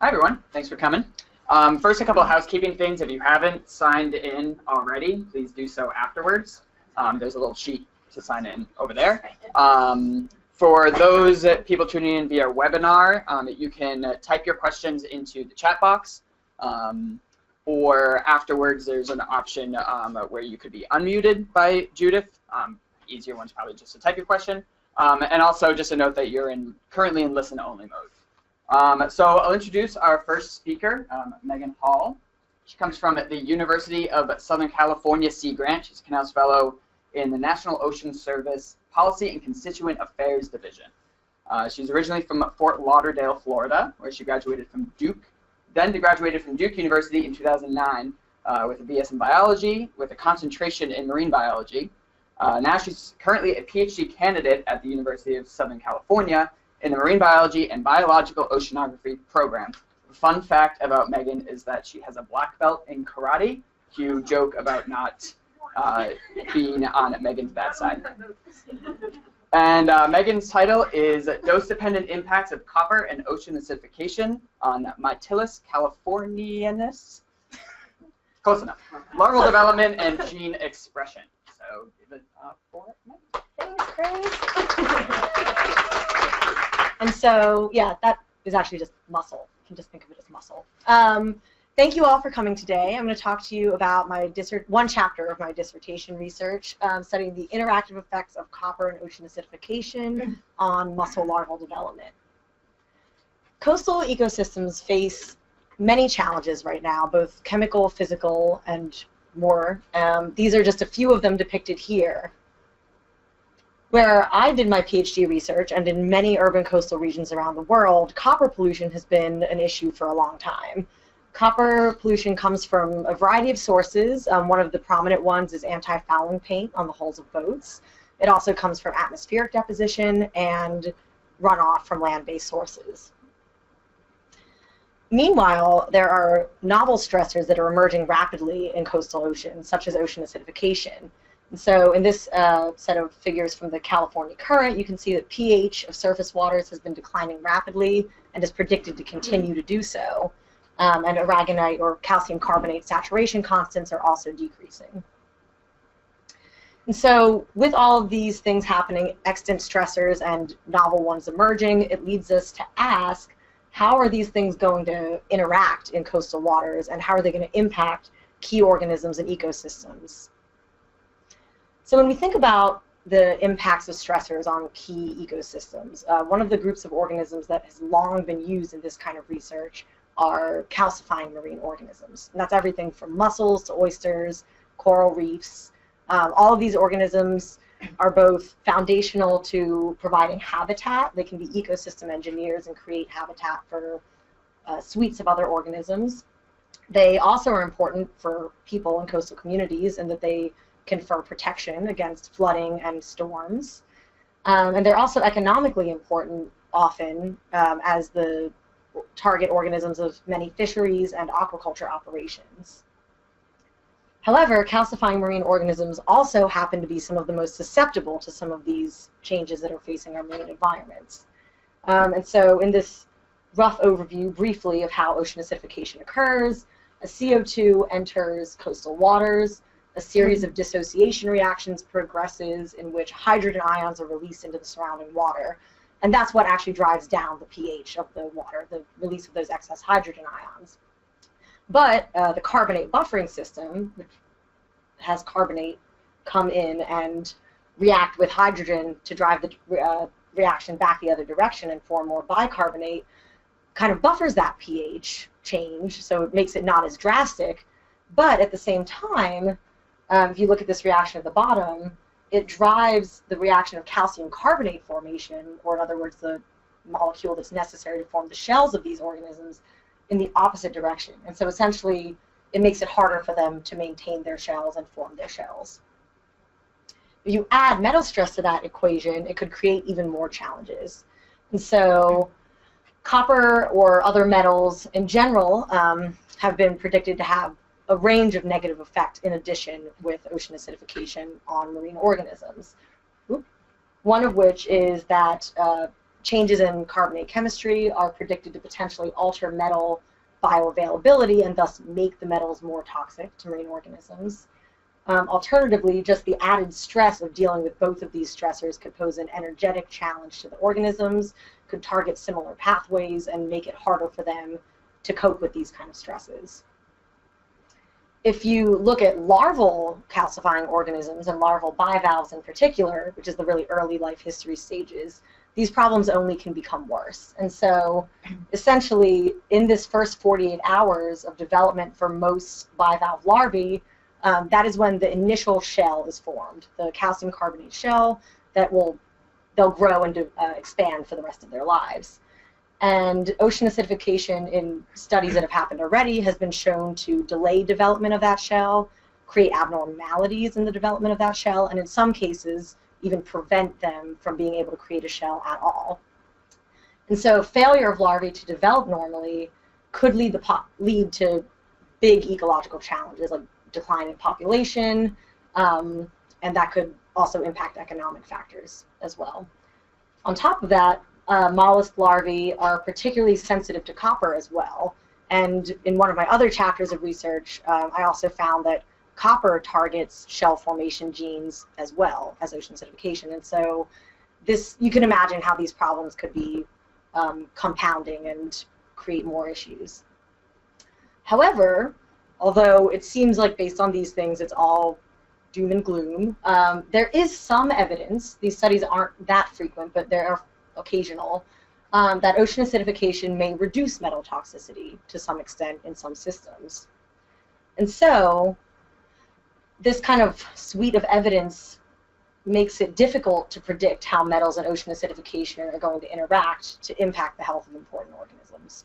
Hi, everyone. Thanks for coming. First, a couple of housekeeping things. If you haven't signed in already, please do so afterwards. There's a little sheet to sign in over there. For those people tuning in via webinar, you can type your questions into the chat box. Or afterwards, there's an option where you could be unmuted by Judith. Easier one's probably just to type your question. And also just a note that you're currently in listen-only mode. So I'll introduce our first speaker, Meghan Paul. She comes from the University of Southern California Sea Grant. She's a Knauss Fellow in the National Ocean Service Policy and Constituent Affairs Division. She's originally from Fort Lauderdale, Florida, where she graduated from Duke. Then graduated from Duke University in 2009 with a BS in biology with a concentration in marine biology. Now she's currently a PhD candidate at the University of Southern California in the Marine Biology and Biological Oceanography program. The fun fact about Meghan is that she has a black belt in karate. You joke about not being on Meghan's bad side. And Meghan's title is Dose-Dependent Impacts of Copper and Ocean Acidification on Mytilus californianus. Close enough. Larval development and gene expression. So give it up for it. Thanks, Grace. And so, yeah, that is actually just muscle. You can just think of it as muscle. Thank you all for coming today. I'm going to talk to you about my one chapter of my dissertation research, studying the interactive effects of copper and ocean acidification on mussel larval development. Coastal ecosystems face many challenges right now, both chemical, physical, and more. These are just a few of them depicted here. Where I did my PhD research, and in many urban coastal regions around the world, copper pollution has been an issue for a long time. Copper pollution comes from a variety of sources. One of the prominent ones is anti-fouling paint on the hulls of boats. It also comes from atmospheric deposition and runoff from land-based sources. Meanwhile, there are novel stressors that are emerging rapidly in coastal oceans, such as ocean acidification. And so in this set of figures from the California Current, you can see that pH of surface waters has been declining rapidly and is predicted to continue to do so. And aragonite or calcium carbonate saturation constants are also decreasing. And so with all of these things happening, extant stressors and novel ones emerging, it leads us to ask, how are these things going to interact in coastal waters, and how are they going to impact key organisms and ecosystems? So when we think about the impacts of stressors on key ecosystems, one of the groups of organisms that has long been used in this kind of research are calcifying marine organisms. And that's everything from mussels to oysters, coral reefs. All of these organisms are both foundational to providing habitat. They can be ecosystem engineers and create habitat for suites of other organisms. They also are important for people in coastal communities in that they confer protection against flooding and storms. And they're also economically important often as the target organisms of many fisheries and aquaculture operations. However, calcifying marine organisms also happen to be some of the most susceptible to some of these changes that are facing our marine environments. And so in this rough overview briefly of how ocean acidification occurs, a CO2 enters coastal waters, a series of dissociation reactions progresses in which hydrogen ions are released into the surrounding water. And that's what actually drives down the pH of the water, the release of those excess hydrogen ions. But the carbonate buffering system, which has carbonate come in and react with hydrogen to drive the reaction back the other direction and form more bicarbonate, kind of buffers that pH change, so it makes it not as drastic. But at the same time, if you look at this reaction at the bottom, it drives the reaction of calcium carbonate formation, or in other words, the molecule that's necessary to form the shells of these organisms, in the opposite direction. And so essentially, it makes it harder for them to maintain their shells and form their shells. If you add metal stress to that equation, it could create even more challenges. And so copper or other metals in general have been predicted to have a range of negative effects in addition with ocean acidification on marine organisms. One of which is that changes in carbonate chemistry are predicted to potentially alter metal bioavailability and thus make the metals more toxic to marine organisms. Alternatively, just the added stress of dealing with both of these stressors could pose an energetic challenge to the organisms, could target similar pathways, and make it harder for them to cope with these kind of stresses. If you look at larval calcifying organisms and larval bivalves in particular, which is the really early life history stages, these problems only can become worse. And so essentially, in this first 48 hours of development for most bivalve larvae, that is when the initial shell is formed, the calcium carbonate shell that they'll grow and expand for the rest of their lives. And ocean acidification in studies that have happened already has been shown to delay development of that shell, create abnormalities in the development of that shell, and in some cases even prevent them from being able to create a shell at all. And so failure of larvae to develop normally could lead to big ecological challenges like decline in population, and that could also impact economic factors as well. On top of that, mollusk larvae are particularly sensitive to copper as well. And in one of my other chapters of research, I also found that copper targets shell formation genes as well as ocean acidification. And so you can imagine how these problems could be compounding and create more issues. However, although it seems like based on these things it's all doom and gloom, there is some evidence, these studies aren't that frequent, but there are occasional, that ocean acidification may reduce metal toxicity to some extent in some systems. And so this kind of suite of evidence makes it difficult to predict how metals and ocean acidification are going to interact to impact the health of important organisms.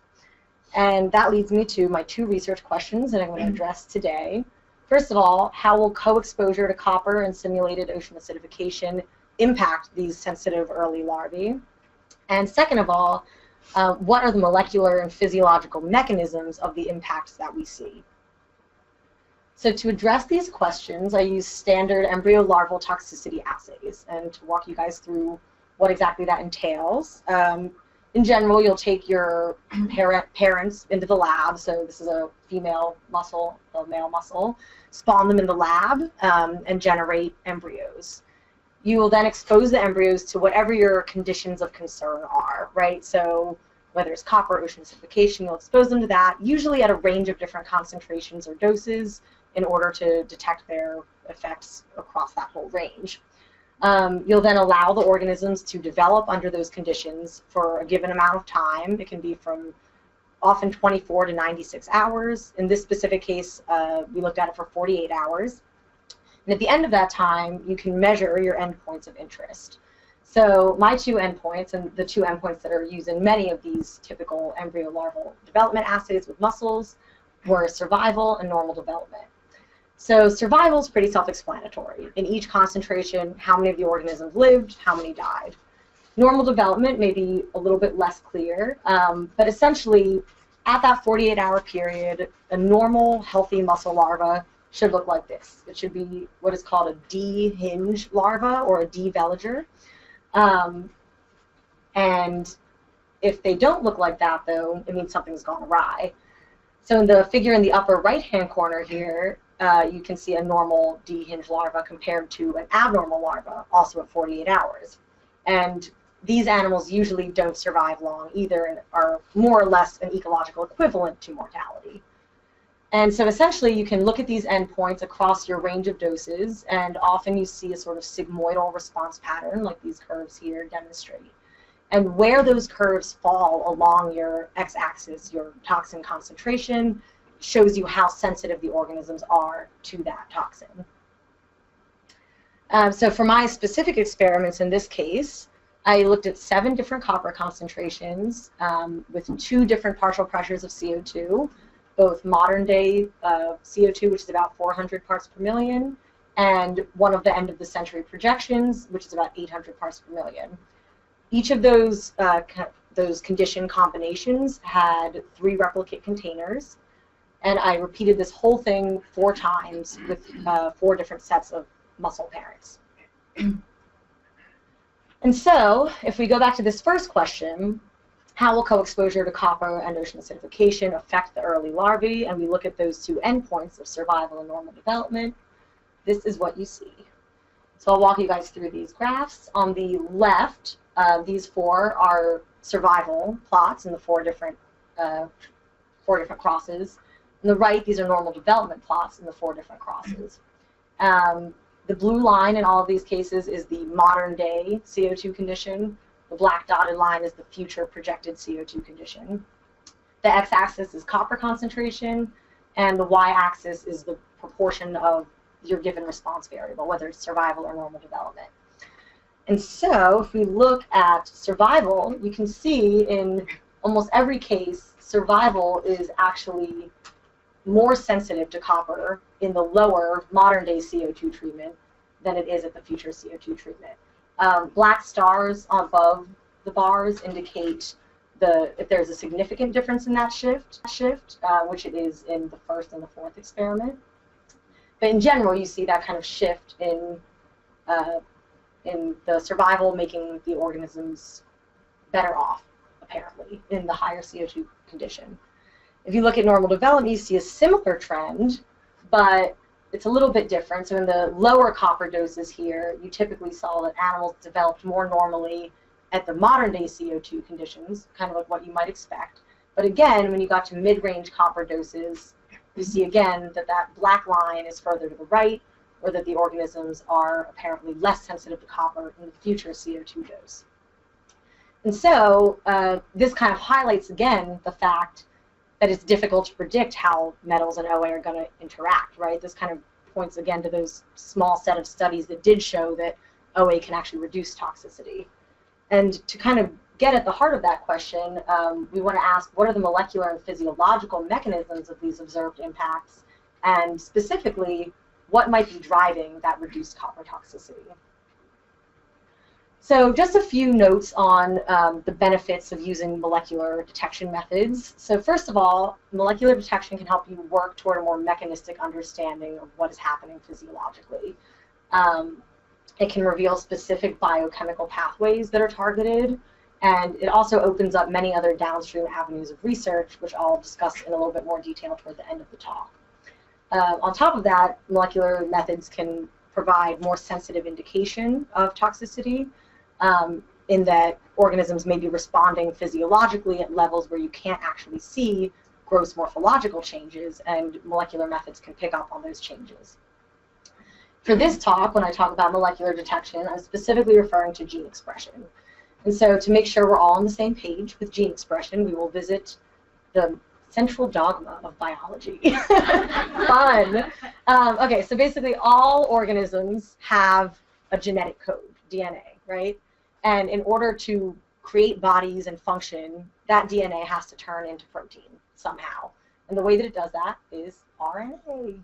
And that leads me to my two research questions that I'm going to address today. First of all, how will co-exposure to copper and simulated ocean acidification impact these sensitive early larvae? And second of all, what are the molecular and physiological mechanisms of the impacts that we see? So to address these questions, I use standard embryo-larval toxicity assays. And to walk you guys through what exactly that entails, in general, you'll take your parents into the lab. So this is a female mussel, a male mussel. Spawn them in the lab and generate embryos. You will then expose the embryos to whatever your conditions of concern are, right? So whether it's copper or ocean acidification, you'll expose them to that, usually at a range of different concentrations or doses in order to detect their effects across that whole range. You'll then allow the organisms to develop under those conditions for a given amount of time. It can be from often 24 to 96 hours. In this specific case, we looked at it for 48 hours. And at the end of that time, you can measure your endpoints of interest. So my two endpoints, and the two endpoints that are used in many of these typical embryo-larval development assays with mussels, were survival and normal development. So survival is pretty self-explanatory. In each concentration, how many of the organisms lived, how many died. Normal development may be a little bit less clear, but essentially, at that 48-hour period, a normal, healthy mussel larva should look like this. It should be what is called a D-hinge larva or a D-veliger. And if they don't look like that, though, it means something's gone awry. So in the figure in the upper right-hand corner here, you can see a normal D-hinge larva compared to an abnormal larva, also at 48 hours. And these animals usually don't survive long either and are more or less an ecological equivalent to mortality. And so essentially you can look at these endpoints across your range of doses, and often you see a sort of sigmoidal response pattern like these curves here demonstrate. And where those curves fall along your x-axis, your toxin concentration, shows you how sensitive the organisms are to that toxin. So for my specific experiments in this case, I looked at 7 different copper concentrations with 2 different partial pressures of CO2, both modern day CO2, which is about 400 parts per million, and one of the end of the century projections, which is about 800 parts per million. Each of those condition combinations had 3 replicate containers, and I repeated this whole thing 4 times with 4 different sets of mussel parents. And so, if we go back to this first question, how will co-exposure to copper and ocean acidification affect the early larvae? And we look at those two endpoints of survival and normal development. This is what you see. So I'll walk you guys through these graphs. On the left, these four are survival plots in the four different crosses. On the right, these are normal development plots in the four different crosses. The blue line in all of these cases is the modern day CO2 condition. The black dotted line is the future projected CO2 condition. The x-axis is copper concentration, and the y-axis is the proportion of your given response variable, whether it's survival or normal development. And so if we look at survival, you can see in almost every case, survival is actually more sensitive to copper in the lower modern day CO2 treatment than it is at the future CO2 treatment. Black stars above the bars indicate if there's a significant difference in that shift, which it is in the first and the fourth experiment. But in general, you see that kind of shift in the survival, making the organisms better off, apparently, in the higher CO2 condition. If you look at normal development, you see a similar trend, but it's a little bit different. So in the lower copper doses here, you typically saw that animals developed more normally at the modern day CO2 conditions, kind of like what you might expect. But again, when you got to mid-range copper doses, you see again that that black line is further to the right, or that the organisms are apparently less sensitive to copper in the future CO2 dose. And so this kind of highlights again the fact that it's difficult to predict how metals and OA are going to interact, right? This kind of points again to those small set of studies that did show that OA can actually reduce toxicity. And to kind of get at the heart of that question, we want to ask, what are the molecular and physiological mechanisms of these observed impacts? And specifically, what might be driving that reduced copper toxicity? So just a few notes on the benefits of using molecular detection methods. So first of all, molecular detection can help you work toward a more mechanistic understanding of what is happening physiologically. It can reveal specific biochemical pathways that are targeted, and it also opens up many other downstream avenues of research, which I'll discuss in a little bit more detail toward the end of the talk. On top of that, molecular methods can provide more sensitive indication of toxicity, in that organisms may be responding physiologically at levels where you can't actually see gross morphological changes, and molecular methods can pick up on those changes. For this talk, when I talk about molecular detection, I'm specifically referring to gene expression. And so to make sure we're all on the same page with gene expression, we will visit the central dogma of biology. Fun. Okay, so basically all organisms have a genetic code, DNA, right? And in order to create bodies and function, that DNA has to turn into protein somehow. And the way that it does that is RNA.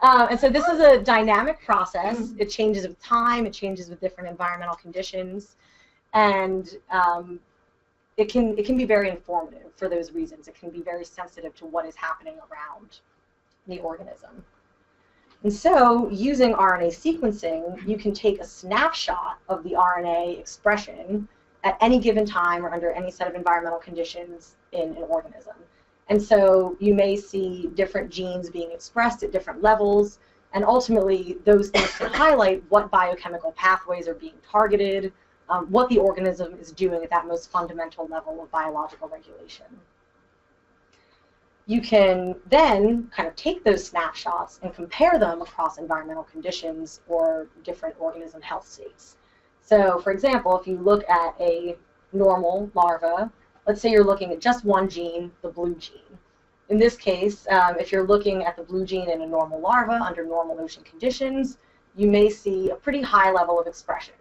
And so this is a dynamic process. It changes with time. It changes with different environmental conditions. And it can be very informative for those reasons. It can be very sensitive to what is happening around the organism. And so, using RNA sequencing, you can take a snapshot of the RNA expression at any given time or under any set of environmental conditions in an organism. And so, you may see different genes being expressed at different levels, and ultimately, those things can highlight what biochemical pathways are being targeted, what the organism is doing at that most fundamental level of biological regulation. You can then kind of take those snapshots and compare them across environmental conditions or different organism health states. So, for example, if you look at a normal larva, let's say you're looking at just one gene, the blue gene. In this case, if you're looking at the blue gene in a normal larva under normal ocean conditions, you may see a pretty high level of expression.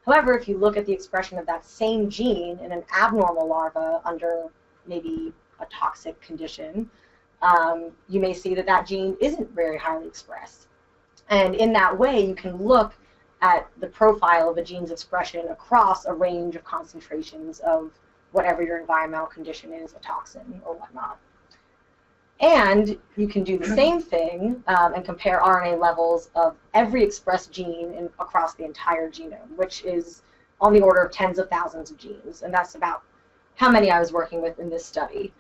However, if you look at the expression of that same gene in an abnormal larva under maybe a toxic condition, you may see that that gene isn't very highly expressed. And in that way, you can look at the profile of a gene's expression across a range of concentrations of whatever your environmental condition is, a toxin or whatnot. And you can do the same thing and compare RNA levels of every expressed gene across the entire genome, which is on the order of tens of thousands of genes. And that's about how many I was working with in this study.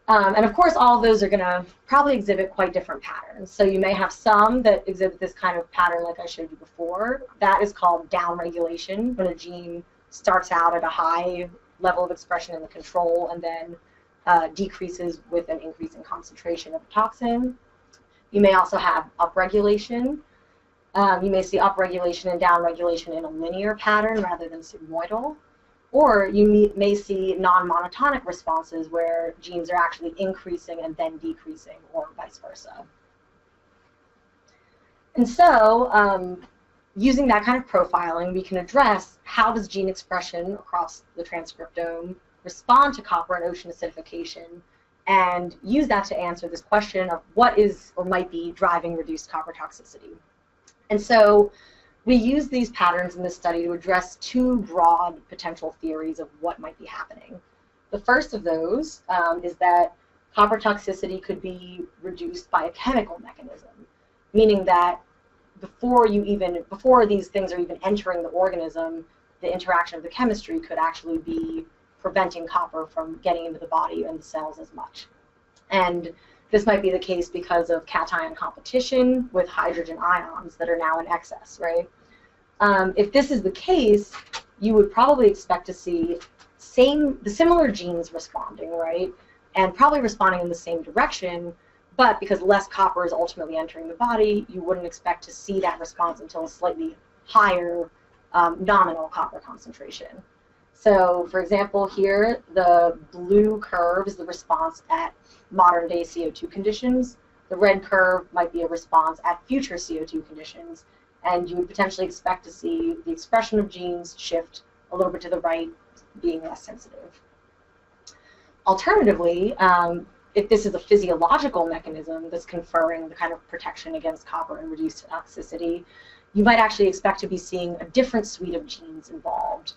And of course, all of those are going to probably exhibit quite different patterns. So you may have some that exhibit this kind of pattern like I showed you before. That is called downregulation, when a gene starts out at a high level of expression in the control and then decreases with an increase in concentration of the toxin. You may also have upregulation. You may see upregulation and downregulation in a linear pattern rather than sigmoidal. Or you may see non-monotonic responses where genes are actually increasing and then decreasing, or vice versa. And so, using that kind of profiling, we can address how does gene expression across the transcriptome respond to copper and ocean acidification, and use that to answer this question of what is or might be driving reduced copper toxicity. And so we use these patterns in this study to address two broad potential theories of what might be happening. The first of those is that copper toxicity could be reduced by a chemical mechanism, meaning that before these things are even entering the organism, the interaction of the chemistry could actually be preventing copper from getting into the body and the cells as much. And this might be the case because of cation competition with hydrogen ions that are now in excess, right? If this is the case, you would probably expect to see the similar genes responding, right? And probably responding in the same direction, but because less copper is ultimately entering the body, you wouldn't expect to see that response until a slightly higher nominal copper concentration. So, for example, here, the blue curve is the response at modern-day CO2 conditions. The red curve might be a response at future CO2 conditions, and you would potentially expect to see the expression of genes shift a little bit to the right, being less sensitive. Alternatively, if this is a physiological mechanism that's conferring the kind of protection against copper and reduced toxicity, you might actually expect to be seeing a different suite of genes involved,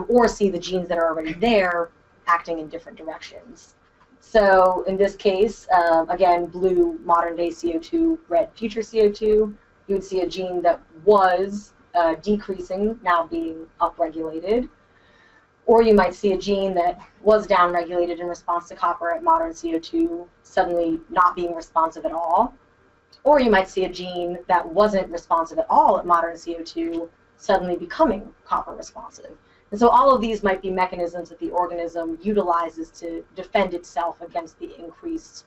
or see the genes that are already there acting in different directions. So in this case, again, blue modern-day CO2, red future CO2, you would see a gene that was decreasing, now being upregulated. Or you might see a gene that was downregulated in response to copper at modern CO2, suddenly not being responsive at all. Or you might see a gene that wasn't responsive at all at modern CO2, suddenly becoming copper responsive. And so all of these might be mechanisms that the organism utilizes to defend itself against the increased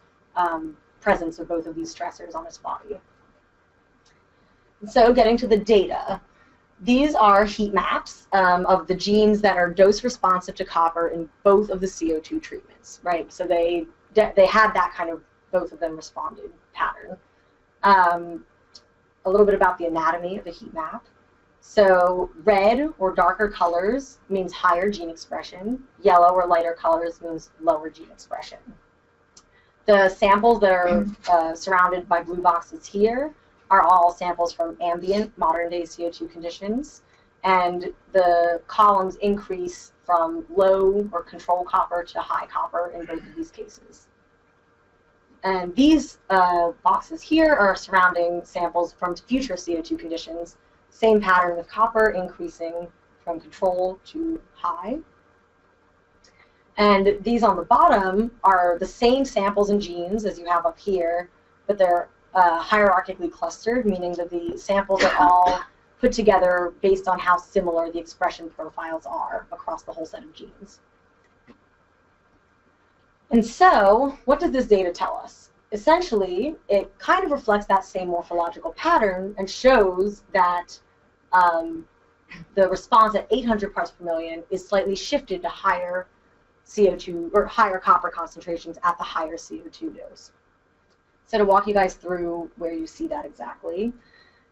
presence of both of these stressors on its body. And so getting to the data, these are heat maps of the genes that are dose responsive to copper in both of the CO2 treatments, right? So they had that kind of both of them responded pattern. A little bit about the anatomy of the heat map. So red or darker colors means higher gene expression. Yellow or lighter colors means lower gene expression. The samples that are surrounded by blue boxes here are all samples from ambient modern-day CO2 conditions, and the columns increase from low or control copper to high copper in both of these cases. And these boxes here are surrounding samples from future CO2 conditions. Same pattern with copper increasing from control to high. And these on the bottom are the same samples and genes as you have up here, but they're hierarchically clustered, meaning that the samples are all put together based on how similar the expression profiles are across the whole set of genes. And so, what does this data tell us? Essentially, it kind of reflects that same morphological pattern and shows that the response at 800 parts per million is slightly shifted to higher CO2 or higher copper concentrations at the higher CO2 dose. So to walk you guys through where you see that exactly,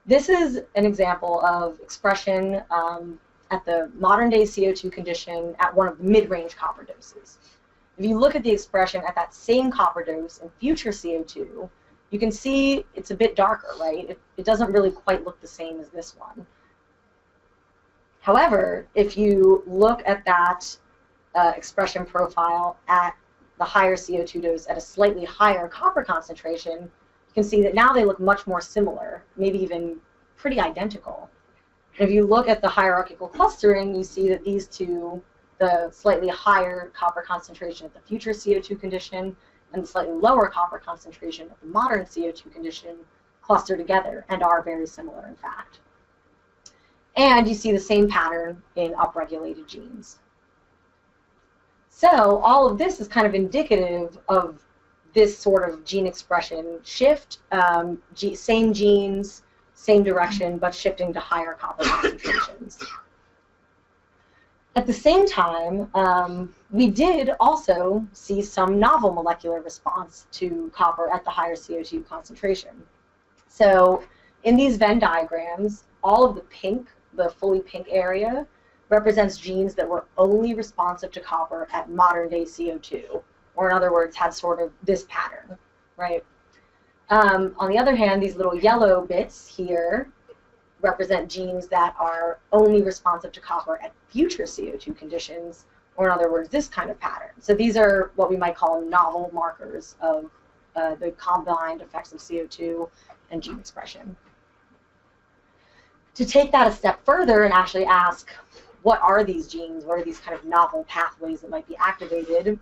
this is an example of expression at the modern-day CO2 condition at one of the mid-range copper doses. If you look at the expression at that same copper dose in future CO2, you can see it's a bit darker, right? It doesn't really quite look the same as this one. However, if you look at that expression profile at the higher CO2 dose at a slightly higher copper concentration, you can see that now they look much more similar, maybe even pretty identical. And if you look at the hierarchical clustering, you see that these two, the slightly higher copper concentration at the future CO2 condition and the slightly lower copper concentration at the modern CO2 condition, cluster together and are very similar, in fact. And you see the same pattern in upregulated genes. So all of this is kind of indicative of this sort of gene expression shift, same genes, same direction, but shifting to higher copper concentrations. At the same time, we did also see some novel molecular response to copper at the higher CO2 concentration. So in these Venn diagrams, all of the pink, the fully pink area, represents genes that were only responsive to copper at modern-day CO2, or in other words, had sort of this pattern, right? On the other hand, these little yellow bits here represent genes that are only responsive to copper at future CO2 conditions, or in other words, this kind of pattern. So these are what we might call novel markers of the combined effects of CO2 and gene expression. To take that a step further and actually ask, what are these genes? What are these kind of novel pathways that might be activated?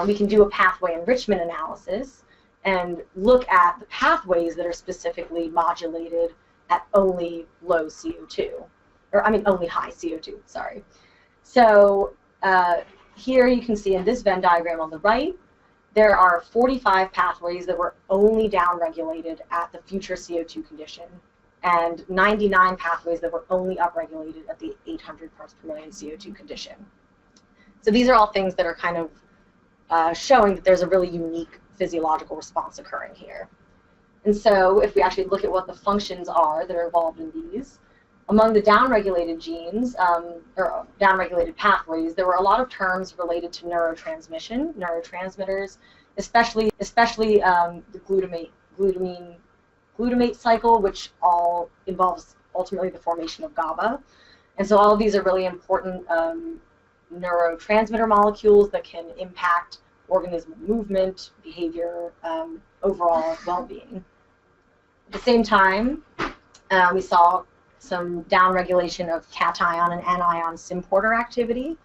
We can do a pathway enrichment analysis and look at the pathways that are specifically modulated at only low CO2, or I mean only high CO2, sorry. So here you can see in this Venn diagram on the right, there are 45 pathways that were only downregulated at the future CO2 condition, and 99 pathways that were only upregulated at the 800 parts per million CO2 condition. So these are all things that are kind of showing that there's a really unique physiological response occurring here. And so if we actually look at what the functions are that are involved in these, among the downregulated genes, or downregulated pathways, there were a lot of terms related to neurotransmission, neurotransmitters, especially the glutamate cycle, which all involves ultimately the formation of GABA. And so all of these are really important neurotransmitter molecules that can impact organism movement, behavior, overall well-being. At the same time, we saw some downregulation of cation and anion symporter activity,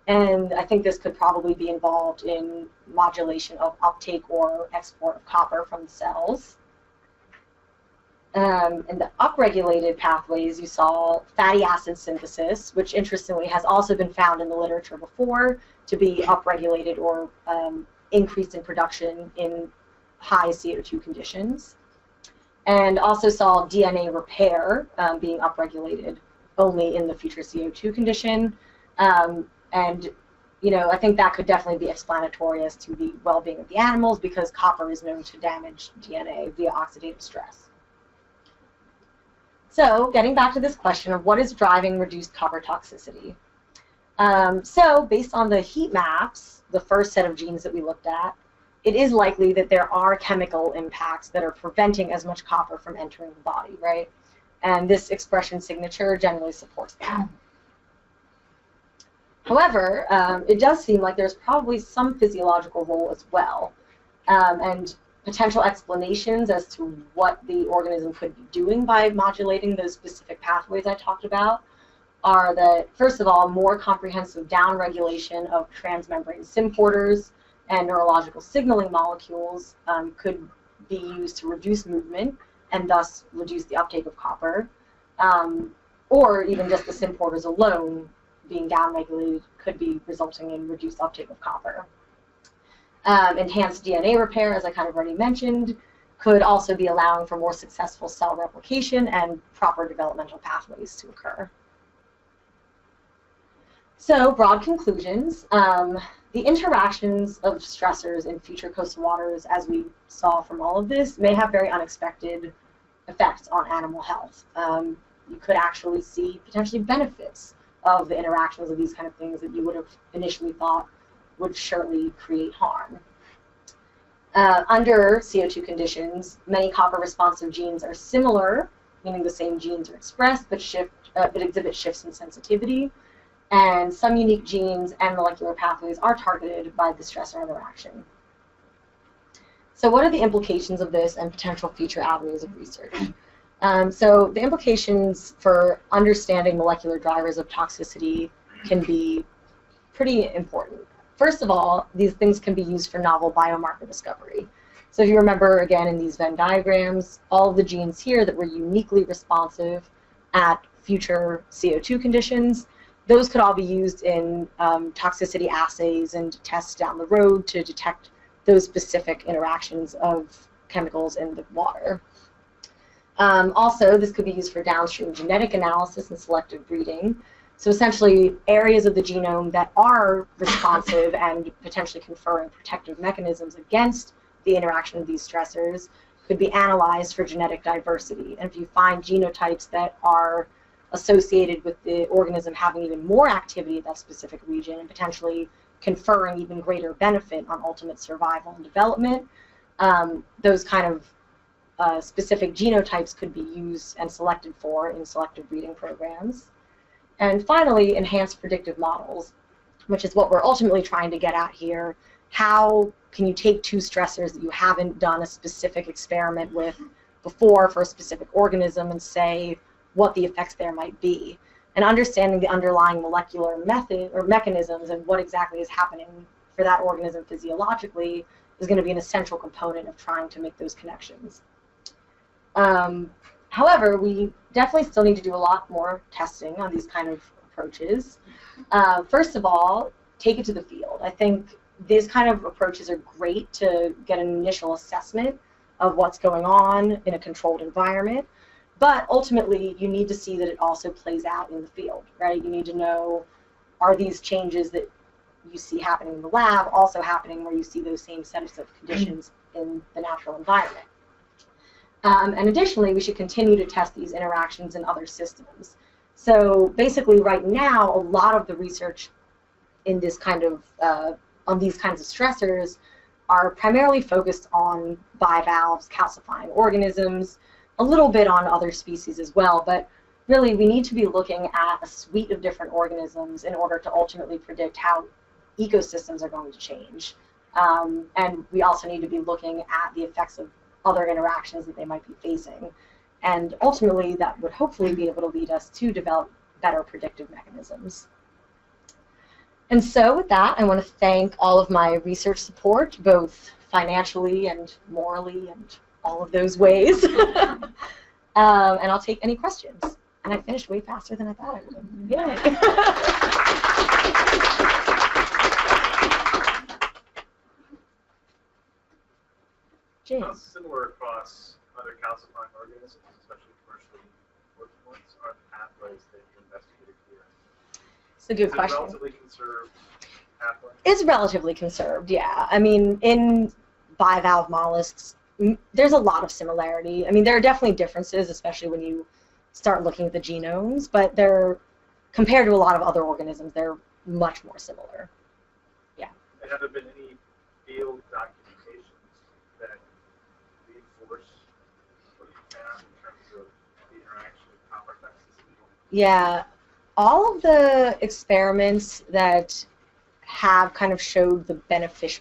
and I think this could probably be involved in modulation of uptake or export of copper from the cells. In the upregulated pathways, you saw fatty acid synthesis, which interestingly has also been found in the literature before to be upregulated or increased in production in high CO2 conditions. And also saw DNA repair being upregulated only in the future CO2 condition. And you know, I think that could definitely be explanatory as to the well-being of the animals, because copper is known to damage DNA via oxidative stress. So getting back to this question of what is driving reduced copper toxicity. So based on the heat maps, the first set of genes that we looked at, it is likely that there are chemical impacts that are preventing as much copper from entering the body, right? And this expression signature generally supports that. However, it does seem like there's probably some physiological role as well. And potential explanations as to what the organism could be doing by modulating those specific pathways I talked about are that, first of all, more comprehensive downregulation of transmembrane symporters and neurological signaling molecules could be used to reduce movement and thus reduce the uptake of copper, or even just the symporters alone being downregulated could be resulting in reduced uptake of copper. Enhanced DNA repair, as I kind of already mentioned, could also be allowing for more successful cell replication and proper developmental pathways to occur. So, broad conclusions. The interactions of stressors in future coastal waters, as we saw from all of this, may have very unexpected effects on animal health. You could actually see potentially benefits of the interactions of these kind of things that you would have initially thought would surely create harm. Under CO2 conditions, many copper-responsive genes are similar, meaning the same genes are expressed, but exhibit shifts in sensitivity. And some unique genes and molecular pathways are targeted by the stressor interaction. So what are the implications of this and potential future avenues of research? So the implications for understanding molecular drivers of toxicity can be pretty important. First of all, these things can be used for novel biomarker discovery. So if you remember, again, in these Venn diagrams, all of the genes here that were uniquely responsive at future CO2 conditions, those could all be used in toxicity assays and tests down the road to detect those specific interactions of chemicals in the water. Also, this could be used for downstream genetic analysis and selective breeding. So essentially, areas of the genome that are responsive and potentially conferring protective mechanisms against the interaction of these stressors could be analyzed for genetic diversity. And if you find genotypes that are associated with the organism having even more activity at that specific region and potentially conferring even greater benefit on ultimate survival and development, those kind of specific genotypes could be used and selected for in selective breeding programs. And finally, enhanced predictive models, which is what we're ultimately trying to get at here. How can you take two stressors that you haven't done a specific experiment with before for a specific organism and say what the effects there might be? And understanding the underlying molecular method or mechanisms and what exactly is happening for that organism physiologically is going to be an essential component of trying to make those connections. However, we definitely still need to do a lot more testing on these kind of approaches. First of all, take it to the field. I think these kind of approaches are great to get an initial assessment of what's going on in a controlled environment, but ultimately you need to see that it also plays out in the field, right? You need to know, are these changes that you see happening in the lab also happening where you see those same sets of conditions in the natural environment? And additionally, we should continue to test these interactions in other systems. So basically, right now, a lot of the research in this kind of on these kinds of stressors are primarily focused on bivalves, calcifying organisms, a little bit on other species as well. But really, we need to be looking at a suite of different organisms in order to ultimately predict how ecosystems are going to change. And we also need to be looking at the effects of other interactions that they might be facing. And ultimately, that would hopefully be able to lead us to develop better predictive mechanisms. And so with that, I want to thank all of my research support, both financially and morally and all of those ways. And I'll take any questions. And I finished way faster than I thought I would. Yay! James. How similar across other calcifying organisms, especially commercially important ones, are the pathways that you investigated here? It's a good question. Is it relatively conserved pathway? It's relatively conserved, yeah. I mean, in bivalve mollusks, there's a lot of similarity. I mean, there are definitely differences, especially when you start looking at the genomes, but they're, compared to a lot of other organisms, they're much more similar. Yeah. And have there been any field documentations that reinforce what you found in terms of the interaction with copper toxicity? Yeah. All of the experiments that have kind of showed the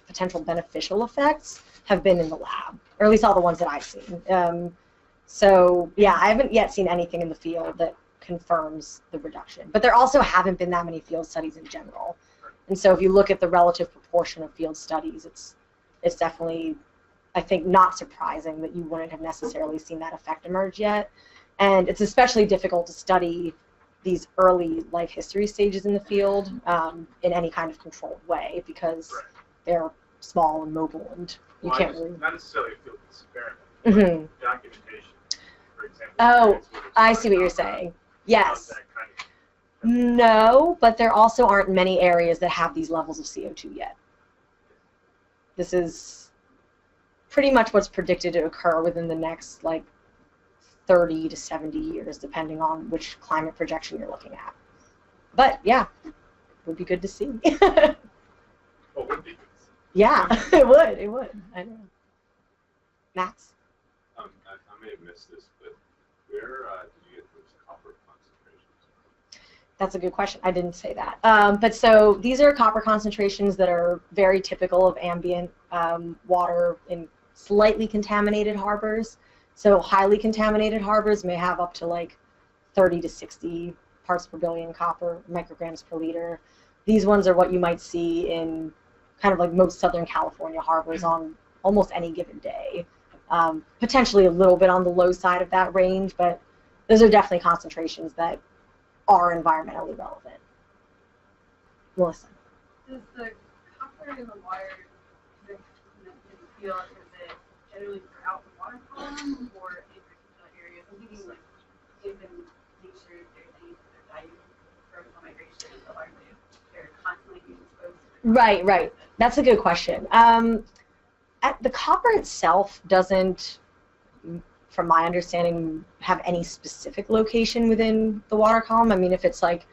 potential beneficial effects have been in the lab, or at least all the ones that I've seen. So yeah, I haven't yet seen anything in the field that confirms the reduction. But there also haven't been that many field studies in general. And so if you look at the relative proportion of field studies, it's definitely, I think, not surprising that you wouldn't have necessarily seen that effect emerge yet. And it's especially difficult to study these early life history stages in the field in any kind of controlled way because they're small and mobile and you can't really... Not necessarily a field experiment, Mm-hmm. documentation, for example. Oh, I see what you're saying. Yes. No, but there also aren't many areas that have these levels of CO2 yet. This is pretty much what's predicted to occur within the next, like, 30 to 70 years, depending on which climate projection you're looking at. But, yeah, it would be good to see. Well, it would be good to see. Yeah, it would. I know. Max? I may have missed this, but where did you get those copper concentrations? That's a good question. I didn't say that. But so these are copper concentrations that are very typical of ambient water in slightly contaminated harbors. So highly contaminated harbors may have up to like 30 to 60 parts per billion copper micrograms per liter. These ones are what you might see in kind of like most Southern California harbors on almost any given day. Potentially a little bit on the low side of that range, but those are definitely concentrations that are environmentally relevant. Melissa. Does the copper in the water that you feel, is it generally throughout the water column or in particular areas? I'm thinking like if in nature there's any sort of dive vertical migration of the larvae, they're constantly being exposed to Right, right. That's a good question. The copper itself doesn't, from my understanding, have any specific location within the water column. I mean, if it's like,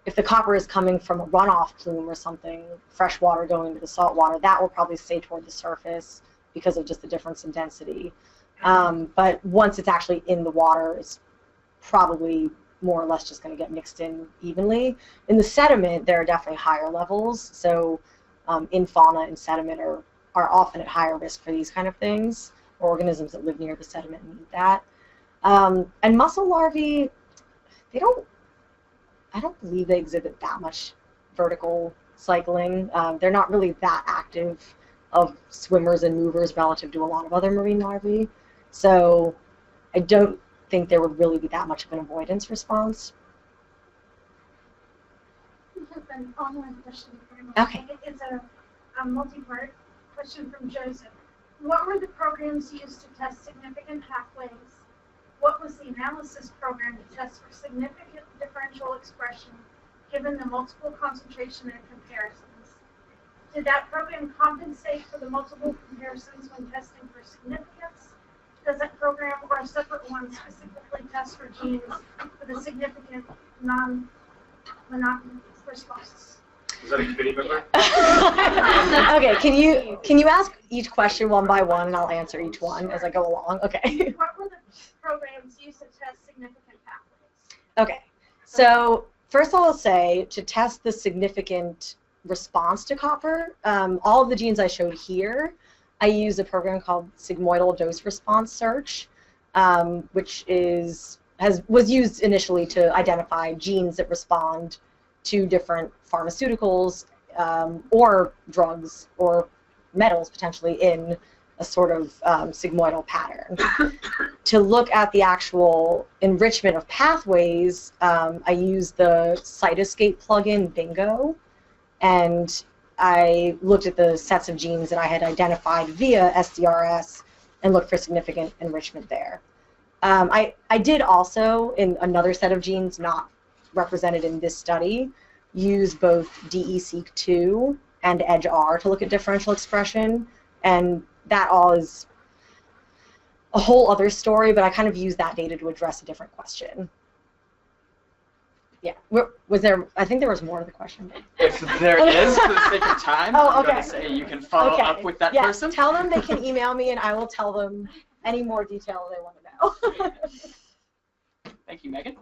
if the copper is coming from a runoff plume or something, fresh water going into the salt water, that will probably stay toward the surface because of just the difference in density. But once it's actually in the water, it's probably more or less just going to get mixed in evenly. In the sediment, there are definitely higher levels. So in fauna and sediment are often at higher risk for these kind of things, or organisms that live near the sediment and eat that. And mussel larvae, I don't believe they exhibit that much vertical cycling. They're not really that active of swimmers and movers relative to a lot of other marine larvae. So I don't think there would really be that much of an avoidance response. I have an online question for you. Okay. It's a multi-part question from Joseph. What were the programs used to test significant pathways? What was the analysis program to test for significant differential expression given the multiple concentration and comparisons? Did that program compensate for the multiple comparisons when testing for significance? Does that program or a separate one specifically test for genes with a significant non-monotonous response? Is that a committee member? Okay, can you ask each question one by one, and I'll answer each one as I go along? Okay. What were the programs used to test significant pathways? Okay, so first I'll say to test the significant response to copper, all of the genes I showed here, I use a program called sigmoidal dose response search, which was used initially to identify genes that respond to different pharmaceuticals or drugs or metals potentially in a sort of sigmoidal pattern. To look at the actual enrichment of pathways, I use the Cytoscape plugin Bingo, and I looked at the sets of genes that I had identified via SDRS and looked for significant enrichment there. I did also, in another set of genes not represented in this study, use both DE-seq2 and EDGE-R to look at differential expression, and that all is a whole other story, but I kind of use that data to address a different question. Yeah, was there? I think there was more to the question. If there is, for the sake of time, I'm going to say you can follow up with that person. Tell them they can email me, and I will tell them any more detail they want to know. Thank you, Megan.